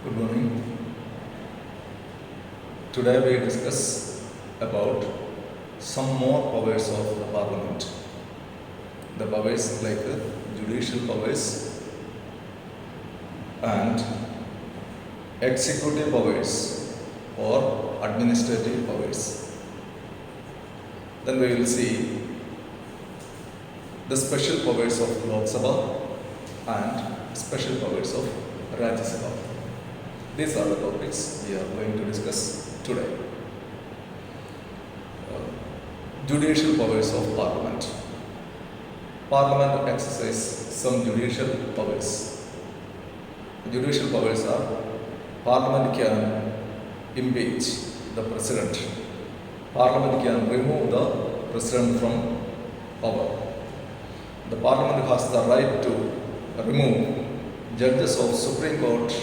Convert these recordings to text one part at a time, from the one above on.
Good morning. Today we discuss about some more powers of the Parliament. The powers like judicial powers and executive powers or administrative powers. Then we will see the special powers of Lok Sabha and special powers of Rajya Sabha. These are the topics we are going to discuss today. Judicial powers of Parliament. Parliament exercise some judicial powers. Judicial powers are: Parliament can impeach the President. Parliament can remove the President from power. The Parliament has the right to remove judges of Supreme Court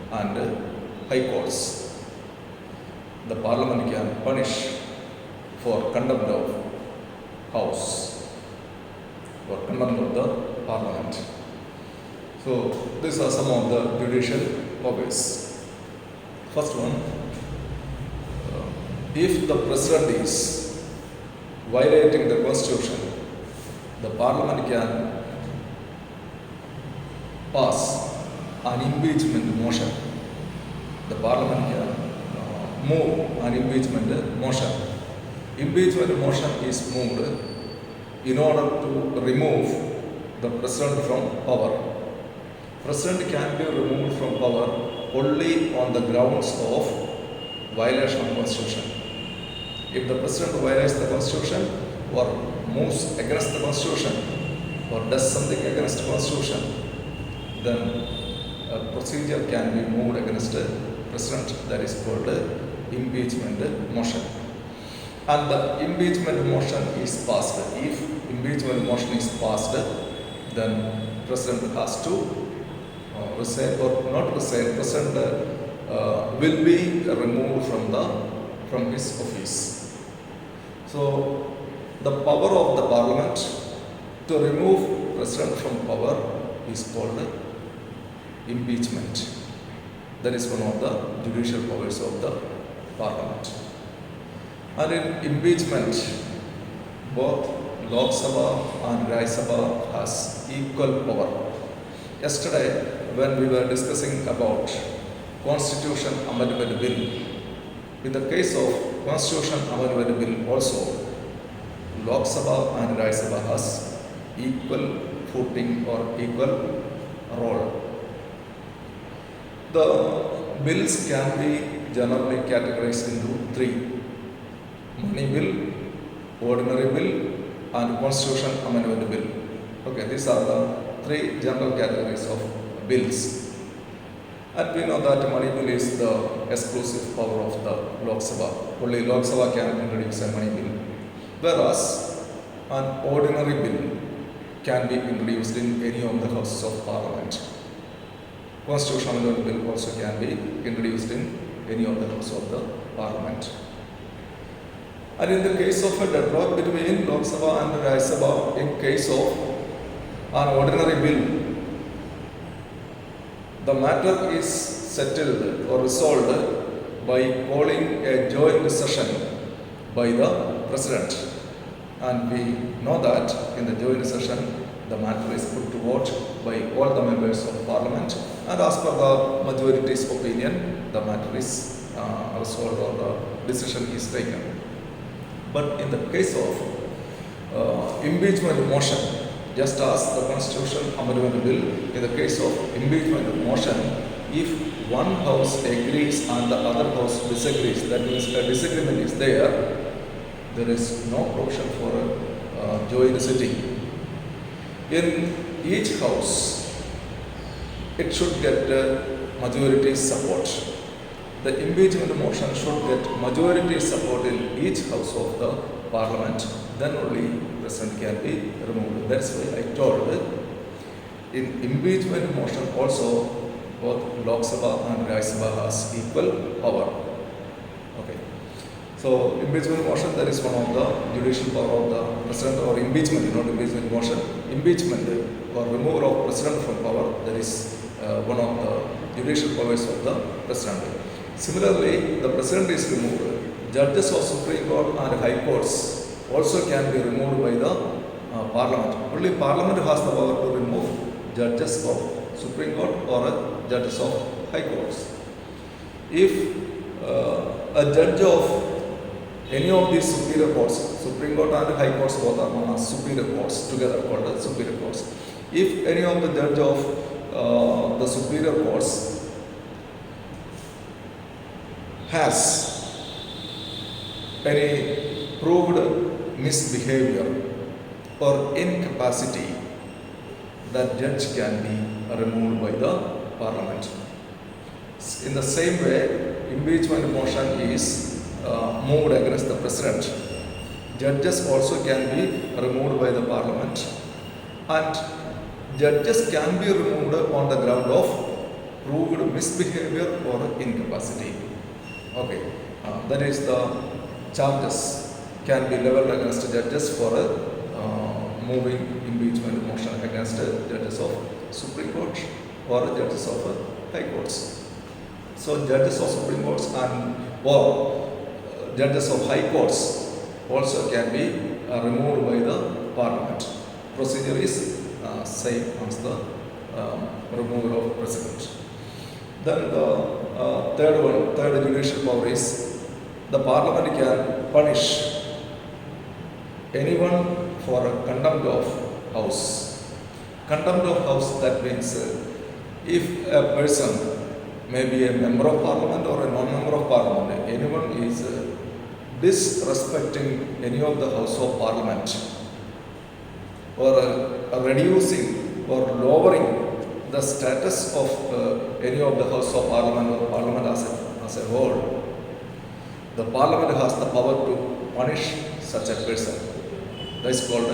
and High Courts. The Parliament can punish for contempt of House, for contempt of the Parliament. So these are some of the judicial powers. First one, if the President is violating the Constitution, the Parliament can pass an impeachment motion. The Parliament can move an impeachment motion. Impeachment motion is moved in order to remove the President from power. President can be removed from power only on the grounds of violation of Constitution. If the President violates the Constitution or moves against the Constitution or does something against the Constitution, then a procedure can be moved against the President, that is called impeachment motion. And the impeachment motion is passed. If impeachment motion is passed, then President has to resign or not resign. President will be removed from his office. So the power of the Parliament to remove President from power is called impeachment. That is one of the judicial powers of the Parliament. And in impeachment, both Lok Sabha and Rajya Sabha has equal power. Yesterday, when we were discussing about Constitution Amendment Bill, in the case of Constitution Amendment Bill also, Lok Sabha and Rajya Sabha has equal footing or equal role. The bills can be generally categorized into three: money bill, ordinary bill, and Constitution Amendment Bill. Okay, these are the three general categories of bills. And we know that money bill is the exclusive power of the Lok Sabha. Only Lok Sabha can introduce a money bill. Whereas an ordinary bill can be introduced in any of the houses of Parliament. Constitutional Amendment Bill also can be introduced in any of the houses of the Parliament. And in the case of a deadlock between Lok Sabha and Rajya Sabha, in case of an ordinary bill, the matter is settled or resolved by calling a joint session by the President. And we know that in the joint session, the matter is put to vote by all the members of Parliament, and as per the majority's opinion, the matter is resolved or the decision is taken. But in the case of impeachment motion, just as the Constitution Amendment Bill, in the case of impeachment motion, if one house agrees and the other house disagrees, that means a disagreement is there is no provision for a joint sitting. In each house, it should get majority support. The impeachment motion should get majority support in each house of the Parliament. Then only President can be removed. That's why I told in impeachment motion also both Lok Sabha and Rajya Sabha has equal power. Okay. So impeachment motion, that is one of the judicial power of the president, or impeachment, not impeachment motion, impeachment or removal of president from power, that is one of the judicial powers of the president. Similarly, the president is removed. Judges of Supreme Court and High Courts also can be removed by the Parliament. Only Parliament has the power to remove judges of Supreme Court or judges of High Courts. If a judge of any of these superior courts, Supreme Court and High Courts both are known as superior courts, together called as superior courts. If any of the judge of the superior courts has any proved misbehavior or incapacity, that judge can be removed by the Parliament. In the same way, impeachment motion is moved against the president. Judges also can be removed by the Parliament, and judges can be removed on the ground of proved misbehavior or incapacity. Okay, that is the charges can be leveled against judges for moving impeachment motion against judges of Supreme Court or judges of High Courts. So judges of Supreme Courts and or judges of High Courts also can be removed by the Parliament. Procedure is same as the removal of president. Then the third judicial power is the Parliament can punish anyone for contempt of House. Contempt of House, that means if a person may be a member of Parliament or a non-member of Parliament, anyone is disrespecting any of the House of Parliament or reducing or lowering the status of any of the House of Parliament or Parliament as a whole, the Parliament has the power to punish such a person. That is called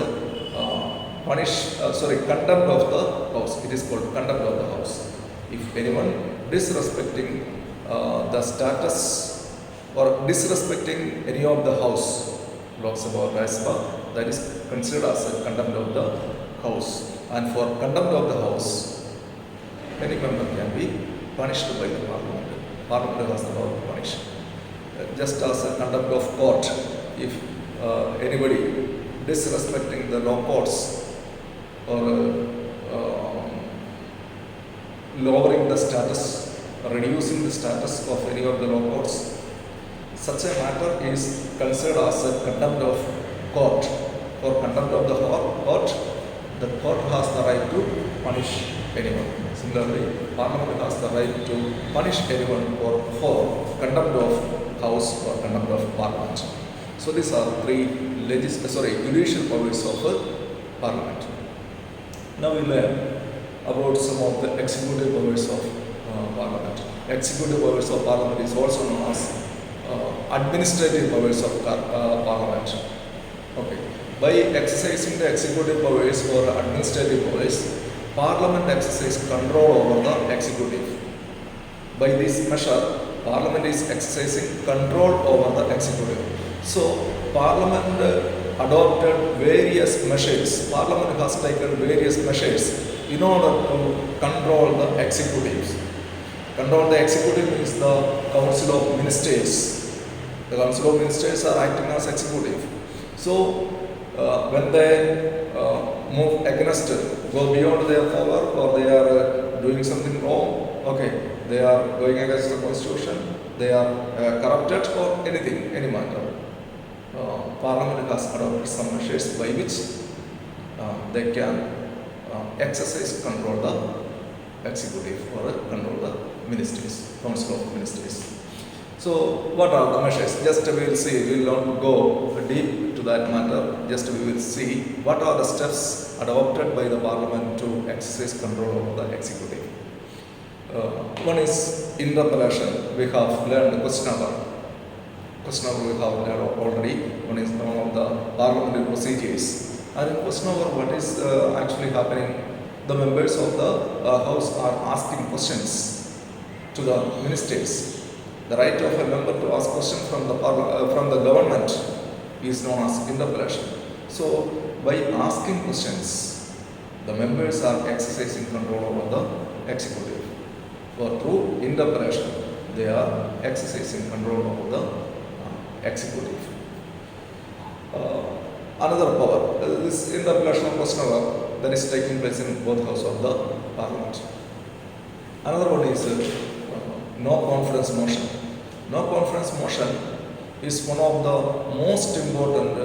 contempt of the House. It is called contempt of the House. If anyone disrespecting the status or disrespecting any of the House, Lok Sabha or Rajya Sabha, that is considered as a contempt of the House. And for contempt of the House, any member can be punished by the Parliament. Parliament has the power to punish. Just as a contempt of court, if anybody disrespecting the law courts or lowering the status, reducing the status of any of the law courts, such a matter is considered as a contempt of court. For contempt of the court has the right to punish anyone. Similarly, Parliament has the right to punish anyone for contempt of House or contempt of Parliament. So these are three judicial powers of Parliament. Now we learn about some of the executive powers of Parliament. Executive powers of Parliament is also known as administrative powers of Parliament. Okay. By exercising the executive powers or administrative powers, Parliament exercises control over the executive. By this measure, Parliament is exercising control over the executive. So, Parliament adopted various measures. Parliament has taken various measures in order to control the executives. Control the executive means the Council of Ministers. The Council of Ministers are acting as executive. So, when they move against, go beyond their power, or they are doing something wrong, okay, they are going against the Constitution, they are corrupted or anything, any matter. Parliament has adopted some measures by which they can exercise control the executive or control the ministries, Council of Ministries. So, what are the measures? Just we will see, we will not go deep to that matter, just we will see what are the steps adopted by the Parliament to exercise control over the executive. One is interpellation. We have learned the question hour. Question hour we have learned already. One is one of the parliamentary procedures. And in question hour, what is actually happening? The members of the House are asking questions to the ministers. The right of a member to ask questions from the government is known as interpellation. So, by asking questions, the members are exercising control over the executive. For through interpellation, they are exercising control over the executive. Another power, this interpellation of question hour that is taking place in both houses of the parliament. Another one is no confidence motion. No confidence motion is one of the most important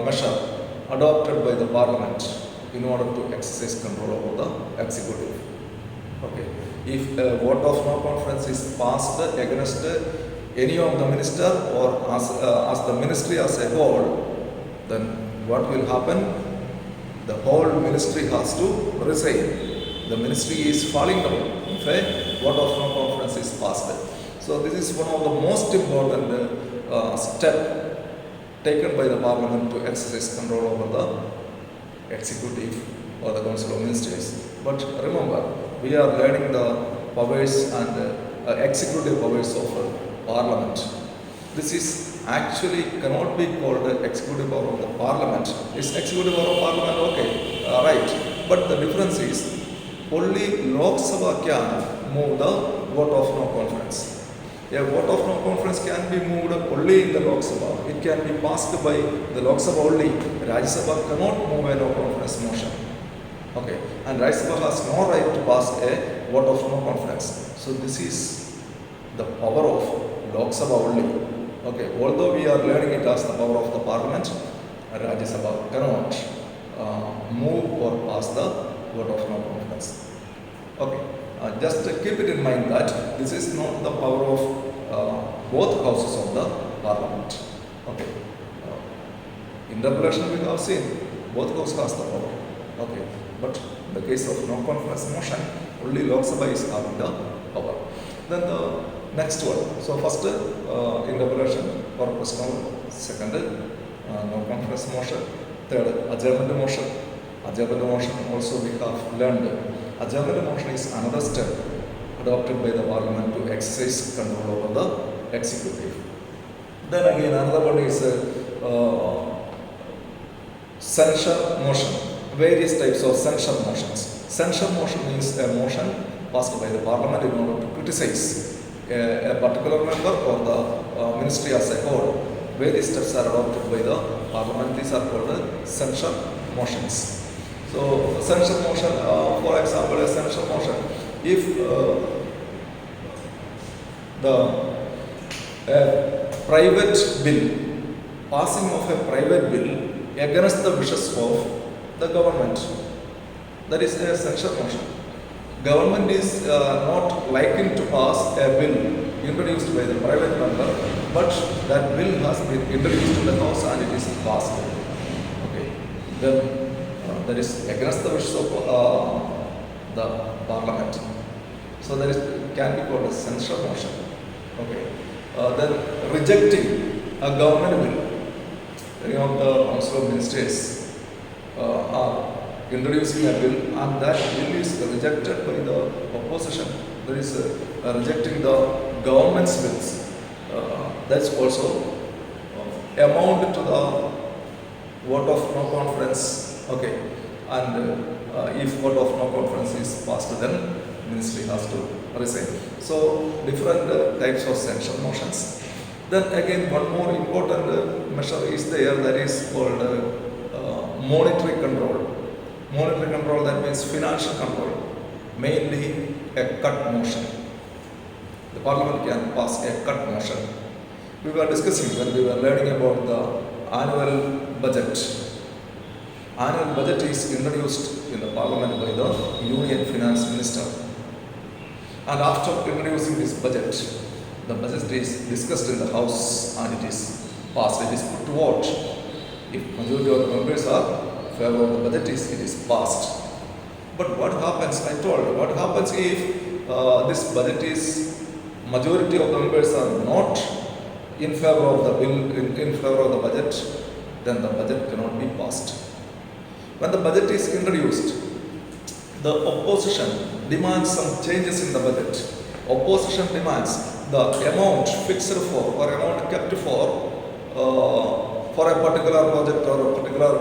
measure adopted by the parliament in order to exercise control over the executive. Okay. If a vote of no confidence is passed against any of the minister or as the ministry as a whole, then what will happen? The whole ministry has to resign. The ministry is falling down if a vote of no confidence is passed. So this is one of the most important step taken by the parliament to exercise control over the executive or the council of ministers. But remember, we are learning the powers and executive powers of parliament. This is actually cannot be called the executive power of the parliament. Is executive power of parliament okay? Right. But the difference is only Lok Sabha can move the vote of no confidence. A vote of no confidence can be moved only in the Lok Sabha. It can be passed by the Lok Sabha only. Rajya Sabha cannot move a no confidence motion. Okay. And Rajya Sabha has no right to pass a vote of no confidence. So this is the power of Lok Sabha only. Okay. Although we are learning it as the power of the parliament, Rajya Sabha cannot move or pass the vote of no confidence. Okay. Just keep it in mind that this is not the power of both houses of the parliament. Okay. Interpellation we have seen, both houses has the power. Okay. But in the case of no confidence motion, only Lok Sabha is having the power. Then the next one. So first interpellation or question. Second no confidence motion. Third adjournment motion. Adjournment motion also we have learned. Adjournment motion is another step adopted by the parliament to exercise control over the executive. Then again another one is censure motion. Various types of censure motions. Censure motion is a motion passed by the parliament in order to criticize a particular member or the ministry as a whole. Various steps are adopted by the parliament. These are called censure motions. So censure motion, for example, a censure motion, if the private bill, passing of a private bill against the wishes of the government, that is a censure motion. Government is not liking to pass a bill introduced by the private member, but that bill has been introduced to the house and it is passed. Okay. Then that is against the wishes of the parliament. So that is can be called a censure motion. Okay. Then rejecting a government bill. Any of the council of ministers are introducing a bill and that bill is rejected by the opposition. That is rejecting the government's bills. That's also amount to the vote of no confidence. Okay. And if vote of no confidence is passed, then ministry has to resign. So different types of censure motions. Then again one more important measure is there, that is called monetary control. Monetary control, that means financial control, mainly a cut motion. The parliament can pass a cut motion. We were discussing when we were learning about the annual budget. Annual budget is introduced in the parliament by the Union Finance Minister. And after introducing this budget, the budget is discussed in the House and it is passed, it is put to vote. If majority of the members are in favor of the budget, it is passed. But what happens, I told, what happens if this budget is, majority of the members are not in favor of the bill, in favor of the budget, then the budget cannot be passed. When the budget is introduced, the opposition demands some changes in the budget. Opposition demands the amount fixed for or amount kept for a particular project or a particular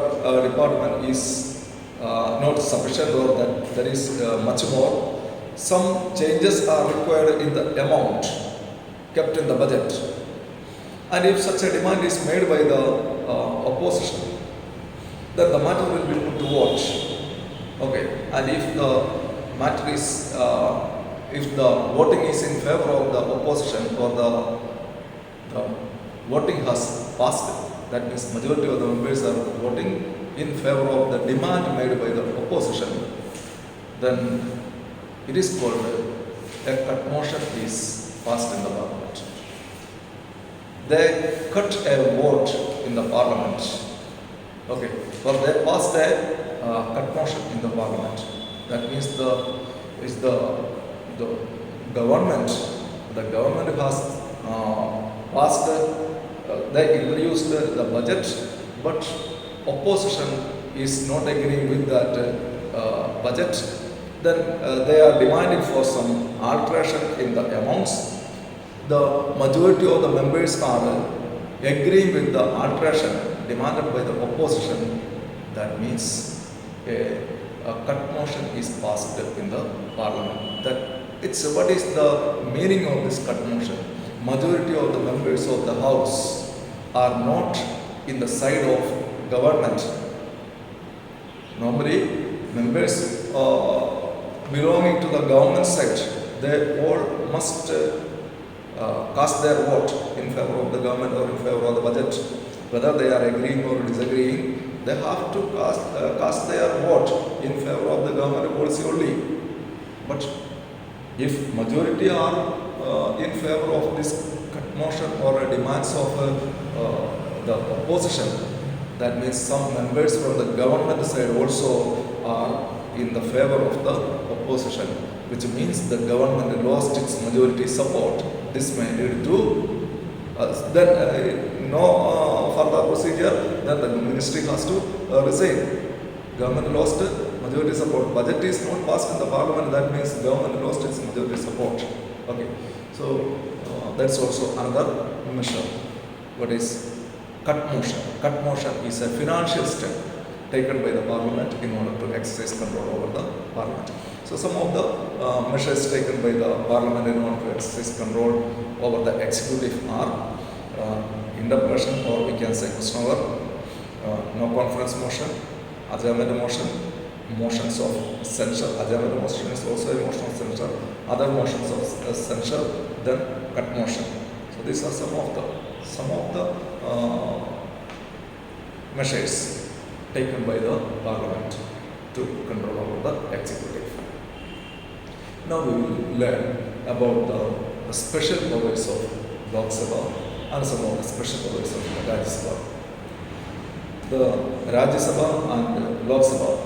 department is not sufficient or that there is much more, some changes are required in the amount kept in the budget. And if such a demand is made by the opposition, then the matter will be put to vote. Okay, and if the matter is, if the voting is in favor of the opposition or the voting has passed, that means majority of the members are voting in favor of the demand made by the opposition, then it is called a cut motion is passed in the parliament. They cut a vote in the parliament. Okay, or they passed a cut motion in the parliament. That means the government has passed, they introduced the budget, but opposition is not agreeing with that budget. Then they are demanding for some alteration in the amounts. The majority of the members are agreeing with the alteration demanded by the opposition. That means a cut motion is passed in the parliament. That it's what is the meaning of this cut motion? Majority of the members of the house are not in the side of government. Normally, members belonging to the government side, they all must cast their vote in favor of the government or in favor of the budget. Whether they are agreeing or disagreeing, they have to cast their vote in favor of the government policy only. But if majority are in favor of this cut motion or demands of the opposition, that means some members from the government side also are in the favor of the opposition, which means the government lost its majority support. This may lead to then no further procedure, then the ministry has to resign. Government lost majority support. Budget is not passed in the parliament, that means government lost its majority support. Okay, so that's also another measure. What is cut motion? Cut motion is a financial step taken by the parliament in order to exercise control over the parliament. So some of the measures taken by the parliament in order to exercise control over the executive are interpellation, or we can say question over, no conference motion, adjournment motion, motions of censure. Adjournment motion is also a motion of censure. Other motions of censure, then cut motion. So these are some of the measures taken by the parliament to control over the executive. Now we will learn about the special powers of Lok Sabha and some of the special powers of Rajya Sabha. The Rajya Sabha and Lok Sabha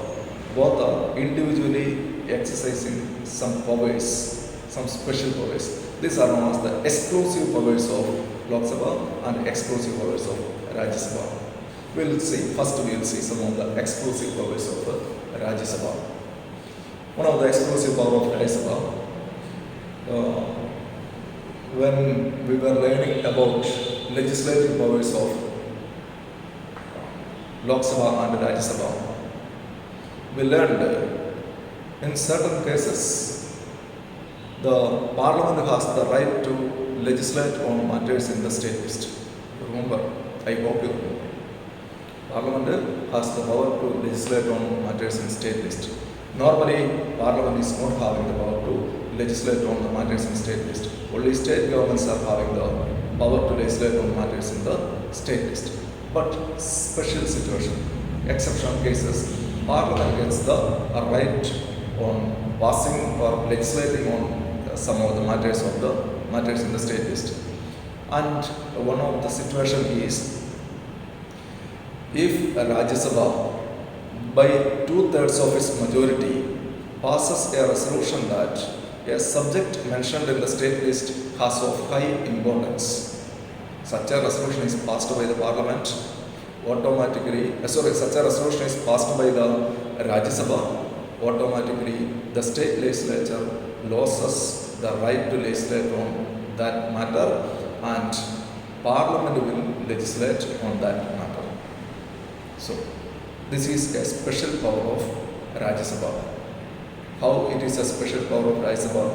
both are individually exercising some powers, some special powers. These are known as the exclusive powers of Lok Sabha and exclusive powers of Rajya Sabha. We will see some of the exclusive powers of Rajya Sabha. One of the exclusive powers of Rajya Sabha, when we were learning about legislative powers of Lok Sabha and Rajya Sabha, we learned in certain cases the parliament has the right to legislate on matters in the state list. Remember, I hope you remember. Parliament has the power to legislate on matters in state list. Normally, Parliament is not having the power to legislate on the matters in state list. Only state governments are having the power to legislate on matters in the state list. But special situation, exceptional cases, Parliament gets the right on passing or legislating on some of the matters in the state list. And one of the situation is, if a Rajya Sabha by 2/3 of its majority passes a resolution that a subject mentioned in the state list has of high importance, such a resolution is passed by the parliament, such a resolution is passed by the Rajya Sabha, automatically the state legislature loses the right to legislate on that matter and Parliament will legislate on that matter. So, this is a special power of Rajya Sabha. How it is a special power of Rajya Sabha?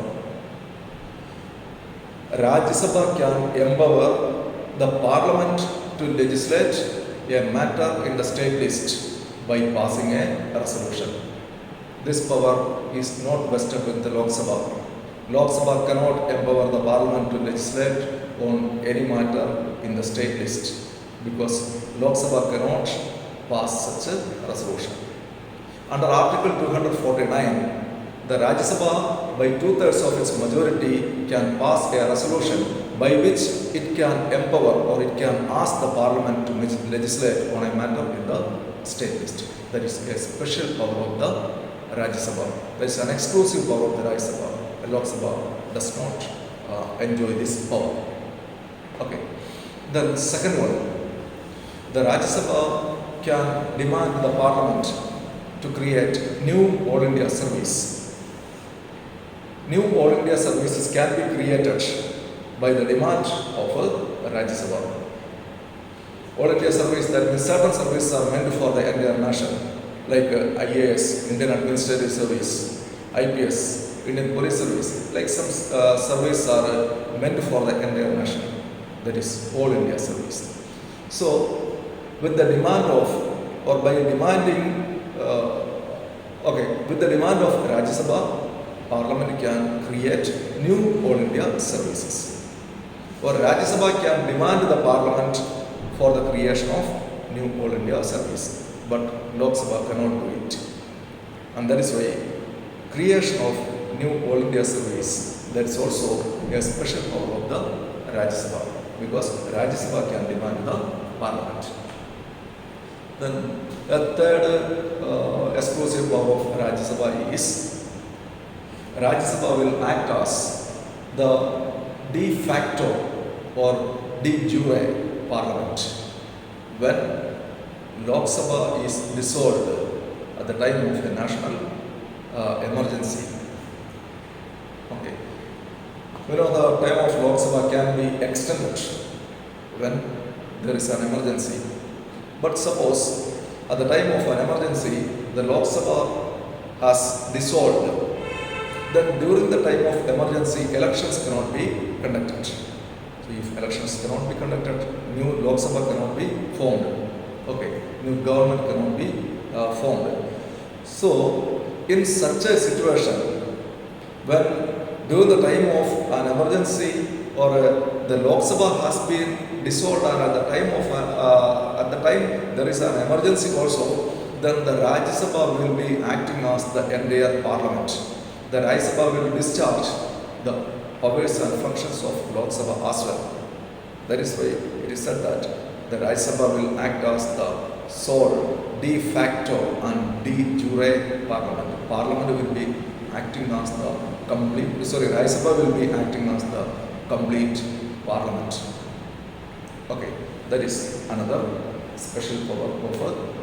Rajya Sabha can empower the Parliament to legislate a matter in the state list by passing a resolution. This power is not vested with the Lok Sabha. Lok Sabha cannot empower the Parliament to legislate on any matter in the state list because Lok Sabha cannot pass such a resolution. Under Article 249, the Rajya Sabha by 2/3 of its majority can pass a resolution by which it can empower or it can ask the Parliament to legislate on a matter in the state list. That is a special power of the Rajya Sabha. That is an exclusive power of the Rajya Sabha. The Lok Sabha does not enjoy this power. Okay. The second one, the Rajya Sabha can demand the Parliament to create new All India service. New All India services can be created by the demand of a Rajya Sabha. All India service, that means certain services are meant for the entire nation, like IAS, Indian Administrative Service, IPS, Indian Police Service, like some services are meant for the entire nation, that is All India service. So, with the demand of, or by demanding, with the demand of Rajya Sabha, Parliament can create new All India services. Or Rajya Sabha can demand the Parliament for the creation of new All India service, but Lok Sabha cannot do it. And that is why creation of new All India service, that is also a special power of the Rajya Sabha, because Rajya Sabha can demand the Parliament. Then a third exclusive power of Rajya Sabha is Rajya Sabha will act as the de facto or de jure Parliament when Lok Sabha is dissolved at the time of a national emergency. Okay. The time of Lok Sabha can be extended when there is an emergency. But suppose at the time of an emergency, the Lok Sabha has dissolved, then during the time of emergency, elections cannot be conducted. So if elections cannot be conducted, new Lok Sabha cannot be formed. Okay, new government cannot be formed. So, in such a situation, when during the time of an emergency or the Lok Sabha has been dissolved and at the time there is an emergency also, then the Rajya Sabha will be acting as the entire Parliament. The Rajya Sabha will discharge the powers and functions of Lok Sabha as well. That is why it is said that the Rajya Sabha will act as the sole, de facto and de jure Parliament. Parliament will be acting as the Rajya Sabha will be acting as the complete Parliament. Okay, that is another special power of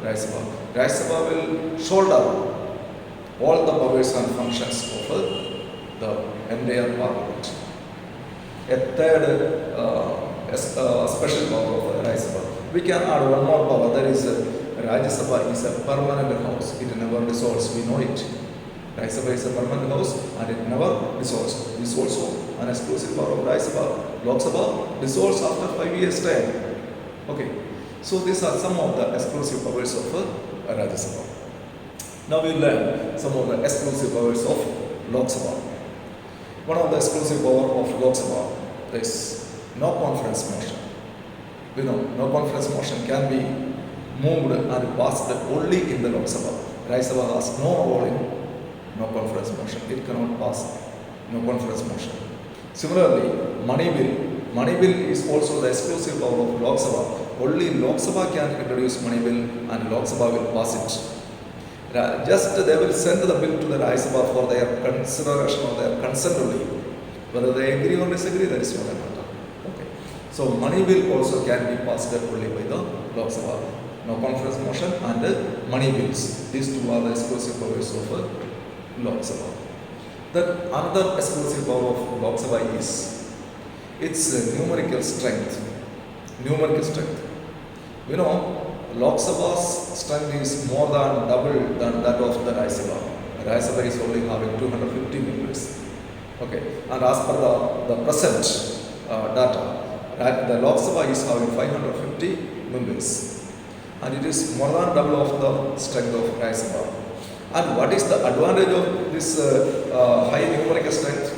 Rajya Sabha. Rajya Sabha will shoulder all the powers and functions of the entire Parliament. A third special power of Rajya Sabha. We can add one more power, that is Rajya Sabha is a permanent house. It never dissolves, we know it. Rajya Sabha is a permanent house and it never dissolves. This is also an exclusive power of Rajya Sabha. Lok Sabha dissolves after 5 years' time. Okay, so these are some of the exclusive powers of Rajya Sabha. Now we learn some of the exclusive powers of Lok Sabha. One of the exclusive power of Lok Sabha is no confidence motion. We know no confidence motion can be moved and passed only in the Lok Sabha. Rajya Sabha has no role in no confidence motion. It cannot pass no confidence motion. Similarly, money bill is also the exclusive power of Lok Sabha. Only Lok Sabha can introduce money bill and Lok Sabha will pass it. Just they will send the bill to the Rajya Sabha for their consideration or their consent only. Whether they agree or disagree, that is not a matter. Okay. So money bill also can be passed only by the Lok Sabha. No confidence motion and money bills. These two are the exclusive powers of Lok Sabha. Then another exclusive power of Lok Sabha is its numerical strength. Numerical strength. You know, Lok Sabha's strength is more than double than that of the Rajya Sabha. Rajya Sabha is only having 250 members. Okay, and as per the present data, the Lok Sabha is having 550 members, and it is more than double of the strength of Rajya Sabha. And what is the advantage of this high numerical strength?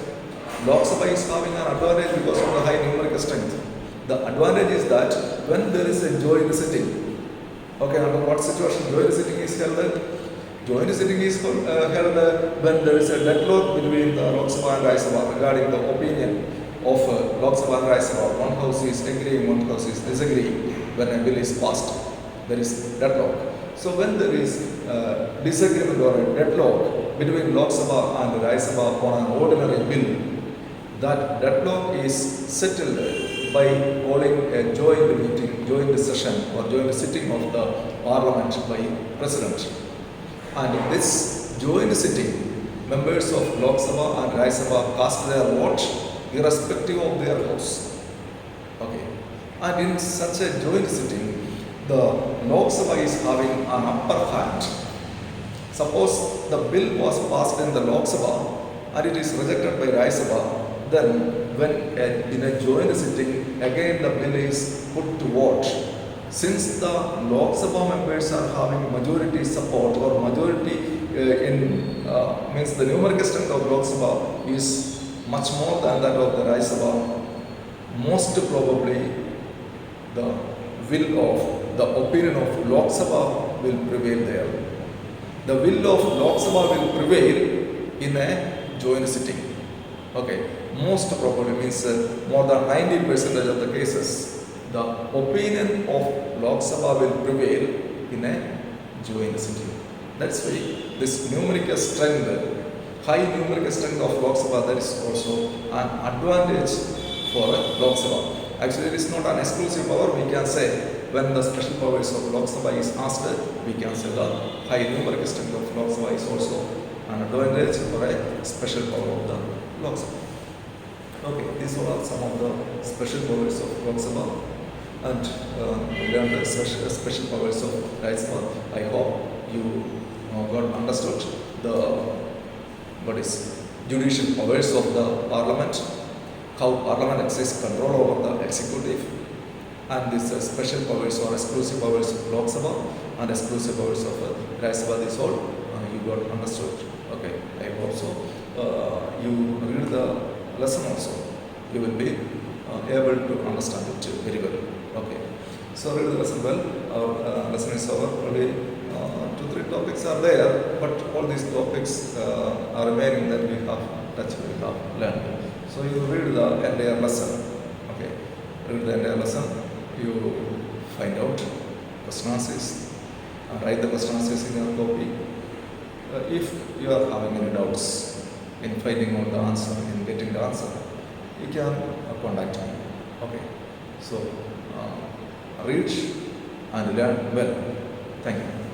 Lok Sabha is having an advantage because of the high numerical strength. The advantage is that when there is a joint sitting, okay, under what situation joint sitting is held? Joint sitting is held when there is a deadlock between the Lok Sabha and Rajya Sabha regarding the opinion of Lok Sabha and Rajya Sabha. One house is agreeing, one house is disagreeing. When a bill is passed, there is deadlock. So when there is disagreement or a deadlock between Lok Sabha and Rajya Sabha on an ordinary bill, that deadlock is settled by calling a joint meeting, joint session or joint sitting of the parliament by president. And in this joint sitting, members of Lok Sabha and Rajya Sabha cast their vote irrespective of their house. Okay. And in such a joint sitting, the Lok Sabha is having an upper hand. Suppose the bill was passed in the Lok Sabha and it is rejected by Rajya Sabha, then when in a joint sitting, again the bill is put to vote. Since the Lok Sabha members are having majority support or majority means the numerical strength of Lok Sabha is much more than that of the Rajya Sabha, most probably the will of the opinion of Lok Sabha will prevail there. The will of Lok Sabha will prevail in a joint sitting. Okay, most probably means more than 90% of the cases, the opinion of Lok Sabha will prevail in a joint sitting. That's why this numerical strength, high numerical strength of Lok Sabha, that is also an advantage for Lok Sabha. Actually, it is not an exclusive power. We can say when the special powers of Lok Sabha is asked, we can say the high numerical strength of Lok Sabha is also an advantage for a special power of the Lok Sabha. Okay, these are some of the special powers of Lok Sabha, and learned the special powers of Rajya Sabha. I hope you got understood the judicial powers of the Parliament, how Parliament exercises control over the executive, and these special powers or exclusive powers of Lok Sabha and exclusive powers of Rajya Sabha. This all you got understood. Okay, I hope so. You read the lesson also, you will be able to understand it very well. Okay, so read the lesson well. Our lesson is over. Only 2-3 topics are there, but all these topics are remaining that we have touched, we have learned. So you read the entire lesson. Okay, read the entire lesson. You find out question answers, write the question answers in your copy. If you are having any doubts in finding out the answer, in getting the answer, you can contact me. Okay, so read and learn well. Thank you.